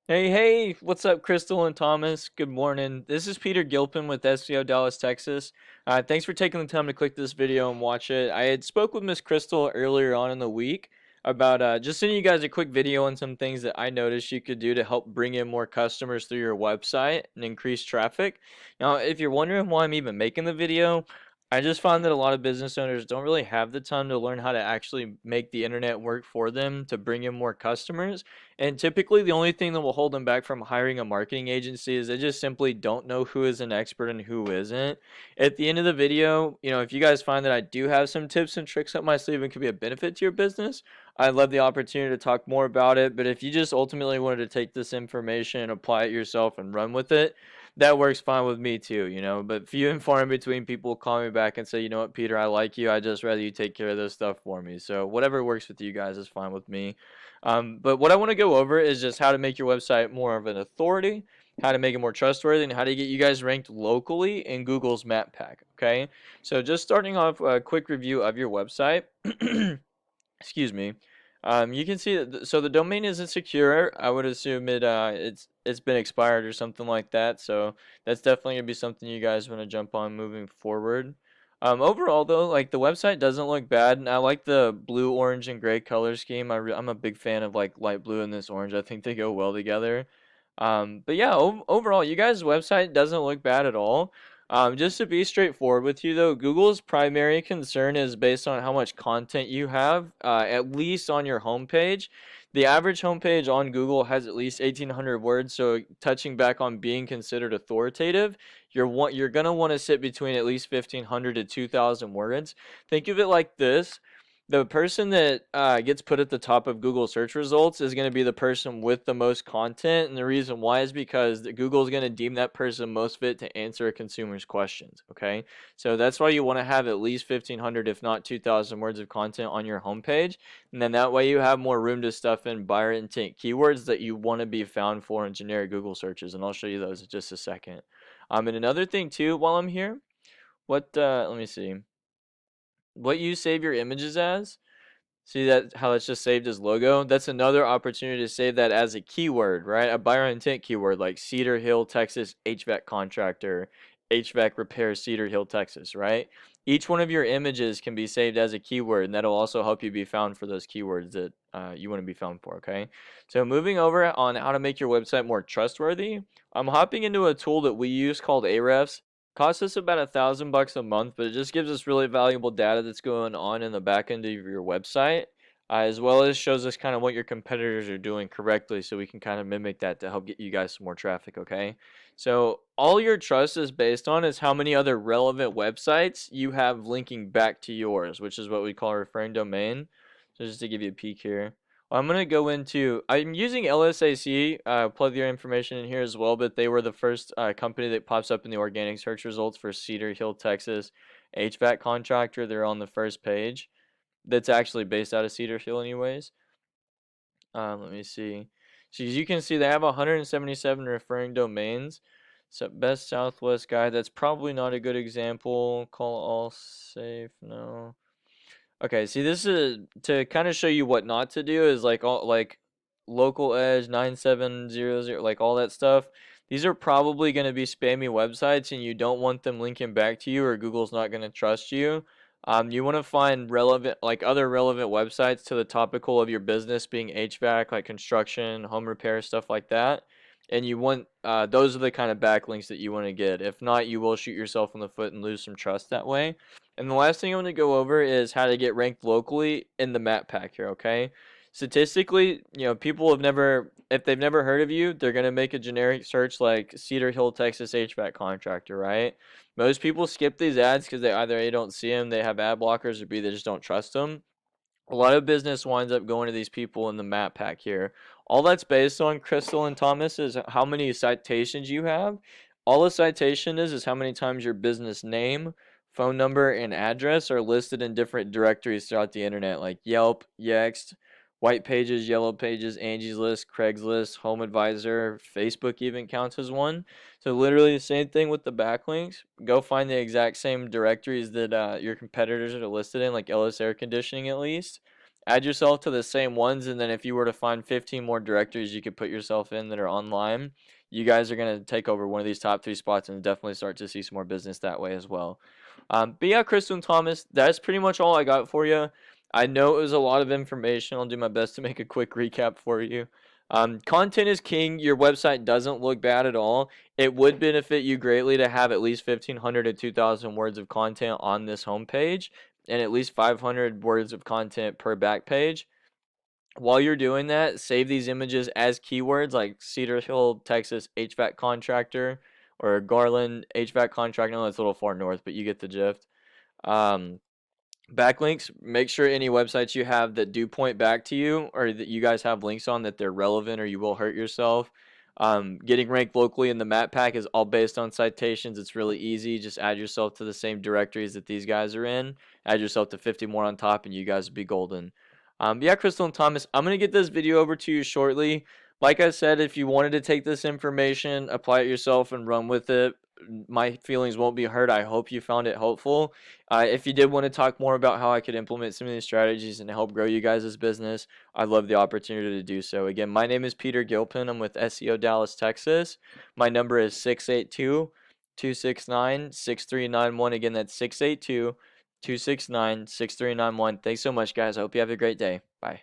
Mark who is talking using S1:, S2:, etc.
S1: Hey, what's up, Crystal and Thomas? Good morning. This is Peter Gilpin with SEO Dallas, Texas. Thanks for taking the time to click this video and watch it. I had spoke with Miss Crystal earlier on in the week about just sending you guys a quick video on some things that I noticed you could do to help bring in more customers through your website and increase traffic. Now, if you're wondering why I'm even making the video, I just found that a lot of business owners don't really have the time to learn how to actually make the internet work for them to bring in more customers. And typically, the only thing that will hold them back from hiring a marketing agency is they just simply don't know who is an expert and who isn't. At the end of the video, if you guys find that I do have some tips and tricks up my sleeve and could be a benefit to your business, I'd love the opportunity to talk more about it. But if you just ultimately wanted to take this information and apply it yourself and run with it, that works fine with me too. But few and far in between people call me back and say, you know what, Peter, I like you. I just rather you take care of this stuff for me. So whatever works with you guys is fine with me. But what I want to go over is just how to make your website more of an authority, how to make it more trustworthy, and how to get you guys ranked locally in Google's Map Pack. Okay, so just starting off a quick review of your website. Excuse me. You can see that so the domain isn't secure. I would assume it's been expired or something like that. So that's definitely gonna be something you guys want to jump on moving forward. Overall though, like the website doesn't look bad, and I like the blue, orange, and gray color scheme. I'm a big fan of like light blue and this orange. I think they go well together. But yeah, overall, you guys' website doesn't look bad at all. Just to be straightforward with you though, Google's primary concern is based on how much content you have, at least on your homepage. The average homepage on Google has at least 1,800 words, so touching back on being considered authoritative, you're gonna want to sit between at least 1,500 to 2,000 words. Think of it like this: the person that gets put at the top of Google search results is going to be the person with the most content. And the reason why is because Google is going to deem that person most fit to answer a consumer's questions. Okay. So that's why you want to have at least 1,500, if not 2,000 words of content on your homepage. And then that way you have more room to stuff in buyer intent keywords that you want to be found for in generic Google searches. And I'll show you those in just a second. And another thing too, while I'm here, let me see, what you save your images as. See that how it's just saved as logo? That's another opportunity to save that as a keyword, right? A buyer intent keyword like Cedar Hill, Texas HVAC contractor, HVAC repair, Cedar Hill, Texas, right? Each one of your images can be saved as a keyword, and that'll also help you be found for those keywords that you want to be found for, okay? So moving over on how to make your website more trustworthy, I'm hopping into a tool that we use called Ahrefs. Costs us about $1,000 a month, but it just gives us really valuable data that's going on in the back end of your website, as well as shows us kind of what your competitors are doing correctly, so we can kind of mimic that to help get you guys some more traffic. Okay, so all your trust is based on is how many other relevant websites you have linking back to yours, which is what we call a referring domain. So just to give you a peek here. I'm going to go into, I'm using LSAC, plug your information in here as well, but they were the first company that pops up in the organic search results for Cedar Hill, Texas HVAC contractor. They're on the first page. That's actually based out of Cedar Hill anyways. Let me see. So as you can see, they have 177 referring domains. So best Southwest guide, that's probably not a good example. Call all safe, no. Okay, see this is to kind of show you what not to do is like all like local edge 9700 like all that stuff. These are probably going to be spammy websites and you don't want them linking back to you or Google's not going to trust you. You want to find relevant like other relevant websites to the topical of your business being HVAC like construction, home repair, stuff like that. And you want those are the kind of backlinks that you want to get. If not, you will shoot yourself in the foot and lose some trust that way. And the last thing I want to go over is how to get ranked locally in the map pack here, okay? Statistically, people have never, if they've never heard of you, they're going to make a generic search like Cedar Hill, Texas HVAC contractor, right? Most people skip these ads because they either A, don't see them, they have ad blockers, or B, they just don't trust them. A lot of business winds up going to these people in the map pack here. All that's based on, Crystal and Thomas, is how many citations you have. All a citation is how many times your business name, phone number, and address are listed in different directories throughout the internet, like Yelp, Yext, White Pages, Yellow Pages, Angie's List, Craigslist, Home Advisor, Facebook even counts as one. So literally the same thing with the backlinks. Go find the exact same directories that your competitors are listed in, like LS Air Conditioning at least, add yourself to the same ones, and then if you were to find 15 more directories you could put yourself in that are online, you guys are going to take over one of these top 3 spots and definitely start to see some more business that way as well. But yeah, Crystal and Thomas, that's pretty much all I got for you. I know it was a lot of information. I'll do my best to make a quick recap for you. Content is king. Your website doesn't look bad at all. It would benefit you greatly to have at least 1,500 to 2,000 words of content on this homepage and at least 500 words of content per back page. While you're doing that, save these images as keywords like Cedar Hill, Texas HVAC contractor or Garland HVAC contractor. No, that's a little far north, but you get the gist. Um, Backlinks, make sure any websites you have that do point back to you or that you guys have links on that they're relevant or you will hurt yourself. Getting ranked locally in the map pack is all based on citations. It's really easy. Just add yourself to the same directories that these guys are in. Add yourself to 50 more on top and you guys will be golden. Yeah, Crystal and Thomas, I'm going to get this video over to you shortly. Like I said, if you wanted to take this information, apply it yourself and run with it, my feelings won't be hurt. I hope you found it helpful. If you did want to talk more about how I could implement some of these strategies and help grow you guys' business, I'd love the opportunity to do so. Again, my name is Peter Gilpin. I'm with SEO Dallas, Texas. My number is 682-269-6391. Again, that's 682-269-6391. Thanks so much, guys. I hope you have a great day. Bye.